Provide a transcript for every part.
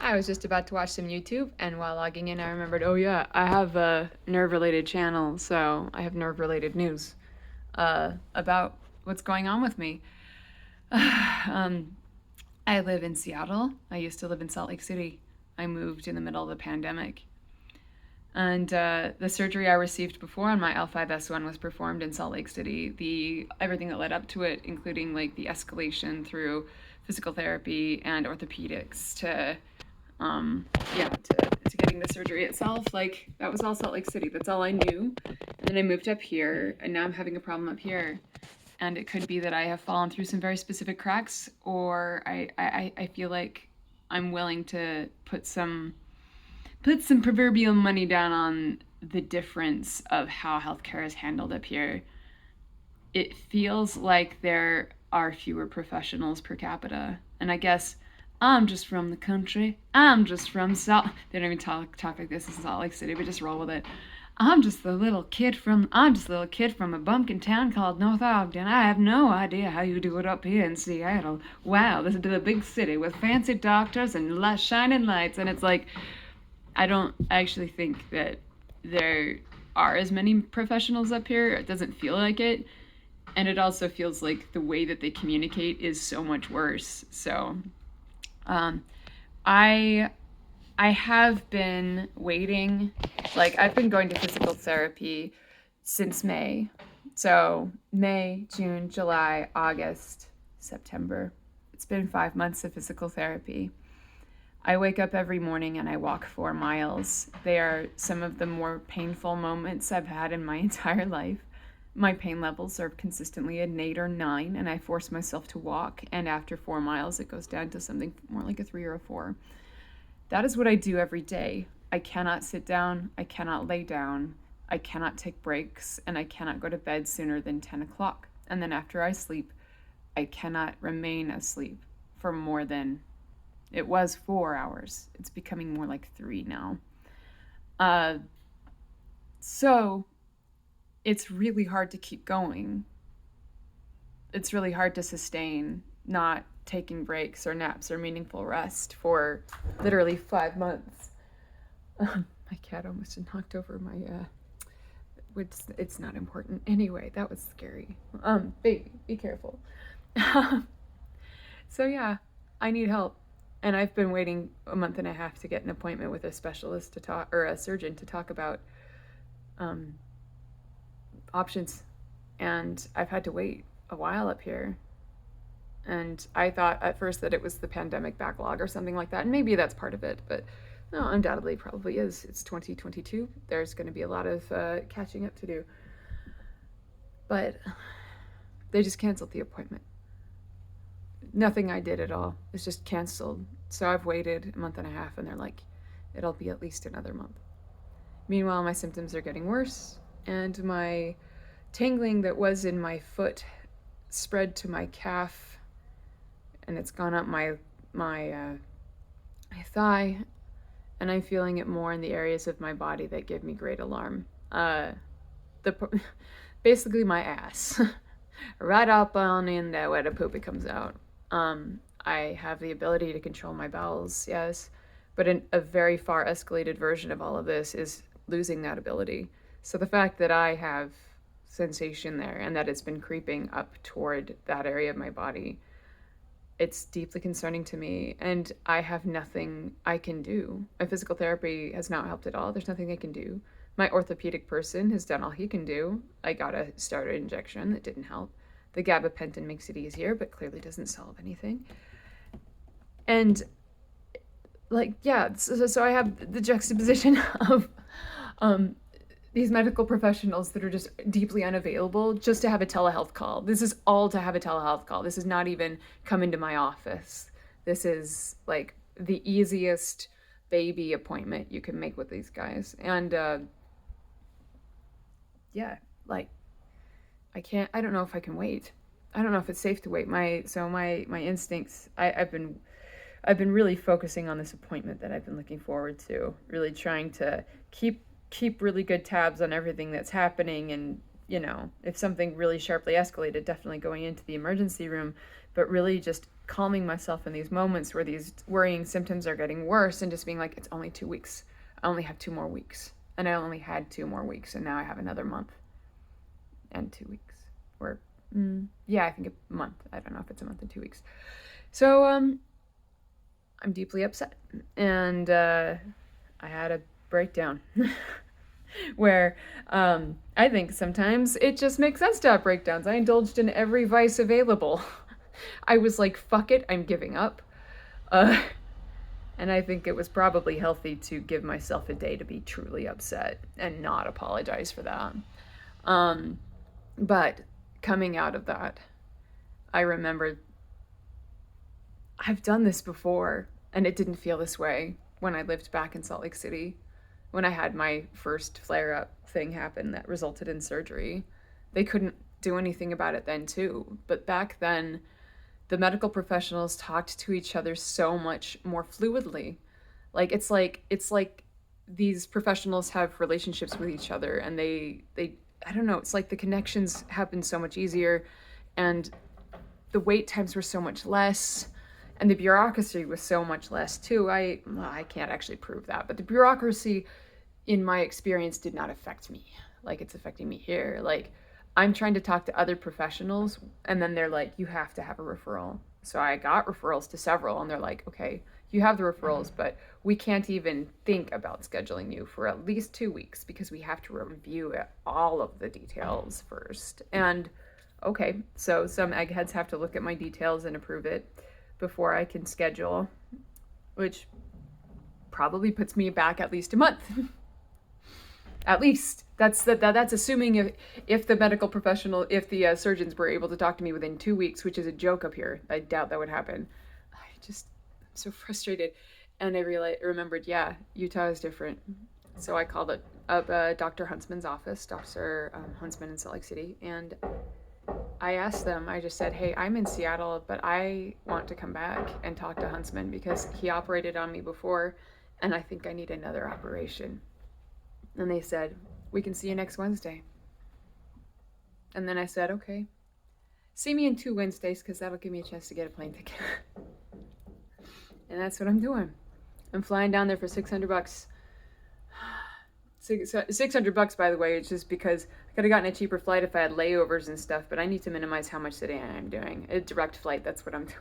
I was just about to watch some YouTube, and while logging in, I remembered, oh yeah, I have a nerve-related channel, so I have nerve-related news about what's going on with me. um, I live in Seattle. I used to live in Salt Lake City. I moved in the middle of the pandemic. And the surgery I received before on my L5S1 was performed in Salt Lake City. The everything that led up to it, including like the escalation through physical therapy and orthopedics to um, to getting the surgery itself, like that was all Salt Lake City. That's all I knew. And then I moved up here, and now I'm having a problem up here. And it could be that I have fallen through some very specific cracks, or I feel like I'm willing to put some proverbial money down on the difference of how healthcare is handled up here. It feels like there are fewer professionals per capita. And I guess I'm just from the country. I'm just from Salt. They don't even talk like this in Salt Lake City, but just roll with it. I'm just a little kid from a bumpkin town called North Ogden. I have no idea how you do it up here in Seattle. Wow, this is the big city with fancy doctors and shining lights, and it's like I don't actually think that there are as many professionals up here. It doesn't feel like it. And it also feels like the way that they communicate is so much worse. So um, I I have been waiting. Like I've been going to physical therapy since May. So May, June, July, August, September. It's been 5 months of physical therapy. I wake up every morning and I walk 4 miles. They are some of the more painful moments I've had in my entire life. My pain levels are consistently an 8 or 9, and I force myself to walk. And after 4 miles, it goes down to something more like a 3 or a 4. That is what I do every day. I cannot sit down. I cannot lay down. I cannot take breaks. And I cannot go to bed sooner than 10 o'clock. And then after I sleep, I cannot remain asleep for more than it was 4 hours. It's becoming more like 3 now. Uh, so it's really hard to keep going. It's really hard to sustain not taking breaks or naps or meaningful rest for literally 5 months. My cat almost knocked over my, which it's not important. Anyway, that was scary. Baby, be careful. So yeah, I need help. And I've been waiting a month and a half to get an appointment with a specialist to talk, or a surgeon to talk about um, options. And I've had to wait a while up here. And I thought at first that it was the pandemic backlog or something like that. And maybe that's part of it, but no, undoubtedly probably is. It's 2022. There's going to be a lot of catching up to do. But they just canceled the appointment. Nothing I did at all. It's just canceled. So I've waited a month and a half, and they're like, it'll be at least another month. Meanwhile, my symptoms are getting worse, and my tingling that was in my foot spread to my calf, and it's gone up my thigh, and I'm feeling it more in the areas of my body that give me great alarm. The basically my ass, right up on in there where the poopy comes out. I have the ability to control my bowels, yes, but a very far escalated version of all of this is losing that ability. So the fact that I have sensation there and that it's been creeping up toward that area of my body, it's deeply concerning to me, and I have nothing I can do. My physical therapy has not helped at all. There's nothing I can do. My orthopedic person has done all he can do. I got a starter injection that didn't help. The gabapentin makes it easier, but clearly doesn't solve anything. And like, yeah, so I have the juxtaposition of these medical professionals that are just deeply unavailable just to have a telehealth call. This is all to have a telehealth call. This is not even come into my office. This is like the easiest baby appointment you can make with these guys. And yeah, like I don't know if I can wait. I don't know if it's safe to wait. My instincts, I've been really focusing on this appointment that I've been looking forward to, really trying to keep really good tabs on everything that's happening, and if something really sharply escalated, definitely going into the emergency room, but really just calming myself in these moments where these worrying symptoms are getting worse and just being like, it's only 2 weeks. I only have 2 more weeks. And I only had 2 more weeks, and now I have another month and 2 weeks. Or, yeah, I think a month. I don't know if it's a month and 2 weeks. So, I'm deeply upset. And I had a breakdown where I think sometimes it just makes sense to have breakdowns. I indulged in every vice available. I was like, fuck it, I'm giving up. And I think it was probably healthy to give myself a day to be truly upset and not apologize for that. But coming out of that, I remembered I've done this before, and it didn't feel this way when I lived back in Salt Lake City, when I had my first flare-up thing happen that resulted in surgery. They couldn't do anything about it then too, but back then the medical professionals talked to each other so much more fluidly. It's like these professionals have relationships with each other, and they I don't know, it's like the connections happen so much easier, and the wait times were so much less, and the bureaucracy was so much less too. I can't actually prove that, but the bureaucracy in my experience did not affect me like it's affecting me here. Like, I'm trying to talk to other professionals, and then they're like, you have to have a referral. So I got referrals to several, and they're like, okay, you have the referrals, but we can't even think about scheduling you for at least 2 weeks because we have to review all of the details first. And okay, so some eggheads have to look at my details and approve it before I can schedule, which probably puts me back at least a month. At least that's assuming if the medical professional, if the surgeons were able to talk to me within 2 weeks, which is a joke up here. I doubt that would happen. I'm so frustrated, and I remembered, yeah, Utah is different. So I called up Dr. Huntsman's office, Dr. Huntsman in Salt Lake City, and I asked them. I just said, hey, I'm in Seattle, but I want to come back and talk to Huntsman because he operated on me before, and I think I need another operation. And they said, we can see you next Wednesday. And then I said, okay, see me in 2 Wednesdays because that'll give me a chance to get a plane ticket. And that's what I'm doing. I'm flying down there for $600. $600, by the way, it's just because I could have gotten a cheaper flight if I had layovers and stuff, but I need to minimize how much sitting I'm doing. A direct flight, that's what I'm doing.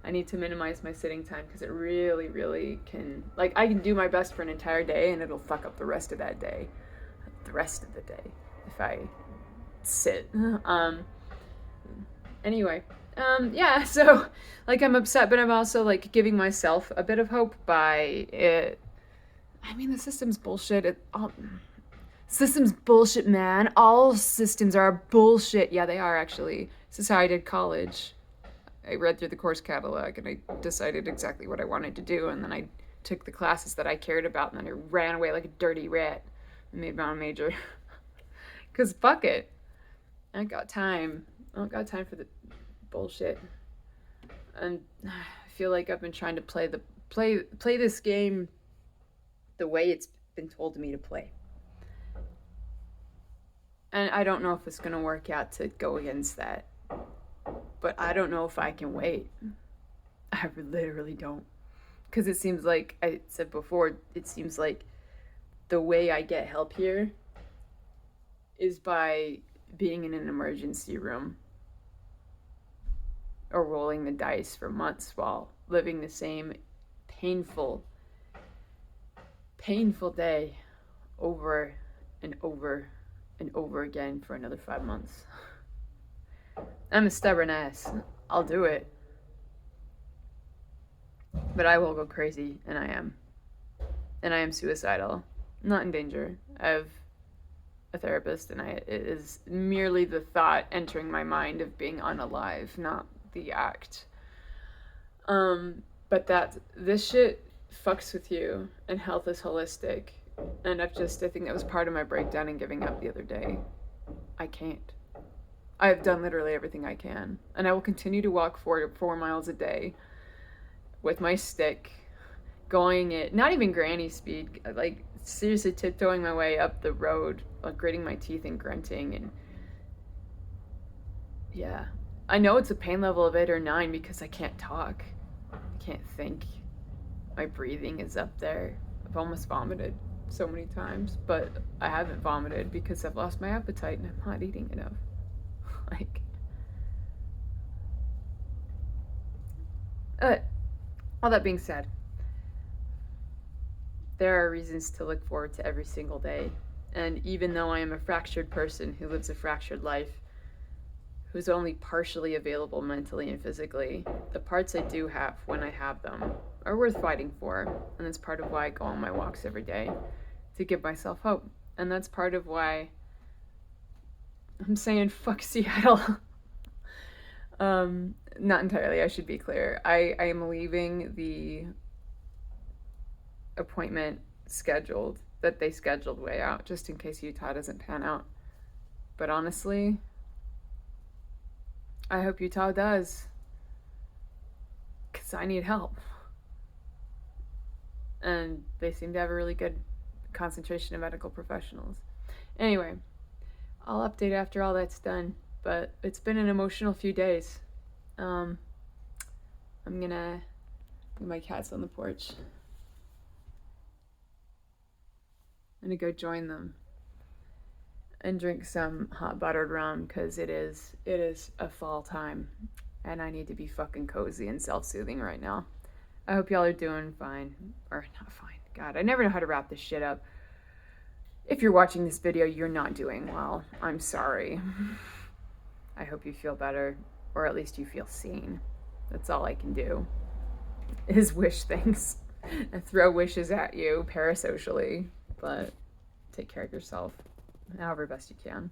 I need to minimize my sitting time because it really, really can, like, I can do my best for an entire day and it'll fuck up the rest of that day, the rest of the day, if I sit. Anyway, yeah, so, like, I'm upset, but I'm also, like, giving myself a bit of hope by it. I mean, the system's bullshit. System's bullshit, man. All systems are bullshit. Yeah, they are, actually. This is how I did college. I read through the course catalog, and I decided exactly what I wanted to do, and then I took the classes that I cared about, and then I ran away like a dirty rat and made my own major. Because fuck it. I don't got time. I don't got time for the bullshit. And I feel like I've been trying to play this game the way it's been told to me to play. And I don't know if it's going to work out to go against that. But I don't know if I can wait. I literally don't. Because it seems like, I said before, it seems like the way I get help here is by being in an emergency room or rolling the dice for months while living the same painful day over and over and over again for another 5 months. I'm a stubborn ass. I'll do it. But I will go crazy, and I am. And I am suicidal. Not in danger. I have a therapist, and it is merely the thought entering my mind of being unalive, not the act. But this shit fucks with you, and health is holistic. And I think that was part of my breakdown and giving up the other day. I can't. I have done literally everything I can, and I will continue to walk 4 miles a day with my stick, going at not even granny speed, like seriously tiptoeing my way up the road, like gritting my teeth and grunting. And yeah, I know it's a pain level of 8 or 9 because I can't talk. I can't think. My breathing is up there. I've almost vomited so many times, but I haven't vomited because I've lost my appetite and I'm not eating enough. Like, all that being said, there are reasons to look forward to every single day. And even though I am a fractured person who lives a fractured life, who's only partially available mentally and physically, the parts I do have when I have them are worth fighting for. And that's part of why I go on my walks every day, to give myself hope. And that's part of why I'm saying fuck Seattle. Not entirely, I should be clear. I am leaving the appointment scheduled that they scheduled way out, just in case Utah doesn't pan out. But honestly, I hope Utah does, because I need help. And they seem to have a really good concentration of medical professionals. Anyway, I'll update after all that's done, but it's been an emotional few days. I'm gonna, my cat's on the porch. I'm gonna go join them and drink some hot buttered rum, because it is a fall time and I need to be fucking cozy and self-soothing right now. I hope y'all are doing fine, or not fine. God, I never know how to wrap this shit up. If you're watching this video, you're not doing well. I'm sorry. I hope you feel better, or at least you feel seen. That's all I can do, is wish things and throw wishes at you parasocially. But take care of yourself however best you can.